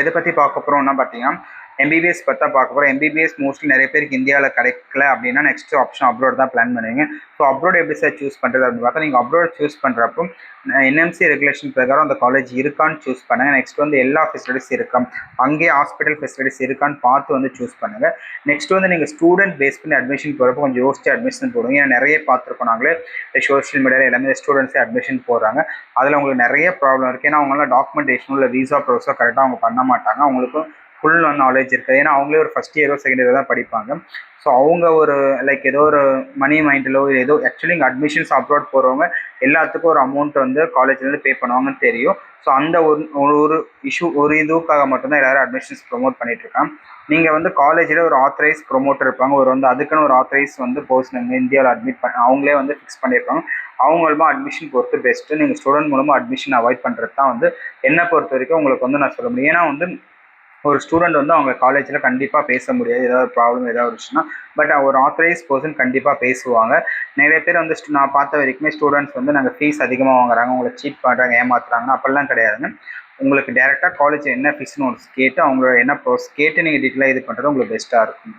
எதை பற்றி பார்க்க போகிறோம்னா பார்த்தீங்கன்னா எம்பிபிஎஸ் பார்த்தா பார்க்க போகிறோம். எம்பிபிஎஸ் மோஸ்ட்லி நிறைய பேருக்கு இந்தியாவில் கிடைக்கல அப்படின்னா நெக்ஸ்ட் ஆப்ஷன் அப்ரோட் தான் பிளான் பண்ணுவீங்க. ஸோ அப்ரோட் எப்படி சார் சூஸ் பண்ணுறது அப்படின்னு பார்த்தா நீங்கள் அப்ரோட் சூஸ் பண்ணுறப்போ என்எம்சி ரெகுலேஷன் பிரகாரம் அந்த காலேஜ் இருக்கான்னு சூஸ் பண்ணுங்கள். நெக்ஸ்ட் வந்து எல்லா ஃபெசிலிட்டிஸ் இருக்கா, அங்கேயே ஹாஸ்பிட்டல் ஃபெசிலிட்டிஸ் இருக்கான்னு பார்த்து வந்து சூஸ் பண்ணுங்கள். நெக்ஸ்ட் வந்து நீங்கள் ஸ்டூடெண்ட் பேஸ் பண்ணி அட்மிஷன் போகிறப்போ கொஞ்சம் யோசிச்சு அட்மிஷன் போடுங்க. ஏன்னா நிறைய பார்த்துருக்கோம் நாங்களே சோஷியல் மீடியாவில் எல்லாமே ஸ்டூடெண்ட்ஸே அட்மிஷன் போடுறாங்க. அதில் உங்களுக்கு நிறைய ப்ராப்ளம் இருக்குது. ஏன்னா அவங்களாம் டாக்குமெண்டேஷனோ இல்லை விசா ப்ரோஸோ கரெக்டாக அவங்க பண்ண மாட்டாங்க. அவங்களுக்கும் ஃபுல் நாலேஜ் இருக்குது. ஏன்னா அவங்களே ஒரு ஃபஸ்ட் இயரோ செகண்ட் இயரோ தான் படிப்பாங்க. ஸோ அவங்க ஒரு லைக் ஏதோ ஒரு மணி மைண்டிலோ ஏதோ ஆக்சுவலி இங்கே அட்மிஷன்ஸ் அப்ரோட் போகிறவங்க எல்லாத்துக்கும் ஒரு அமௌண்ட் வந்து காலேஜ்லேருந்து பே பண்ணுவாங்கன்னு தெரியும். ஸோ அந்த ஒரு இஷ்யூ ஒரு இதுக்காக மட்டும்தான் எல்லாரும் அட்மிஷன்ஸ் ப்ரொமோட் பண்ணிகிட்ருக்காங்க. நீங்கள் வந்து காலேஜில் ஒரு ஆத்தரைஸ் ப்ரொமோட்டர் இருப்பாங்க, ஒரு வந்து அதுக்குன்னு ஒரு ஆத்தரைஸ் வந்து பர்சன் இந்தியாவில் அட்மிட் பண்ண அவங்களே வந்து ஃபிக்ஸ் பண்ணியிருக்காங்க. அவங்க மூலமாக அட்மிஷன் பொறுத்து பெஸ்ட்டு. நீங்கள் ஸ்டூடெண்ட் மூலமாக அட்மிஷன் அவாய்ட் பண்ணுறது தான் வந்து என்னை பொறுத்த வரைக்கும் உங்களுக்கு வந்து நான் சொல்ல முடியும். ஏன்னா வந்து ஒரு ஸ்டூடெண்ட் வந்து அவங்க காலேஜில் கண்டிப்பாக பேச முடியாது, ஏதாவது ப்ராப்ளம் ஏதாவது இருந்துச்சுன்னா. பட் ஒரு ஆத்தரைஸ் பர்சன் கண்டிப்பாக பேசுவாங்க. நிறைய பேர் வந்து நான் பார்த்த வரைக்குமே ஸ்டூடெண்ட்ஸ் வந்து நாங்கள் ஃபீஸ் அதிகமாக வாங்குறாங்க, உங்களை சீட் பண்ணுறாங்க, ஏமாத்துறாங்கன்னா அப்படிலாம் கிடையாதுங்க. உங்களுக்கு டேரெக்டாக காலேஜ் என்ன ஃபீஸ்னு ஒரு கேட்டு அவங்களோட என்ன ப்ரோஸ் கேட்டு நீங்கள் டீட்டெயிலாக இது பண்ணுறது உங்களுக்கு பெஸ்ட்டாக இருக்கும்.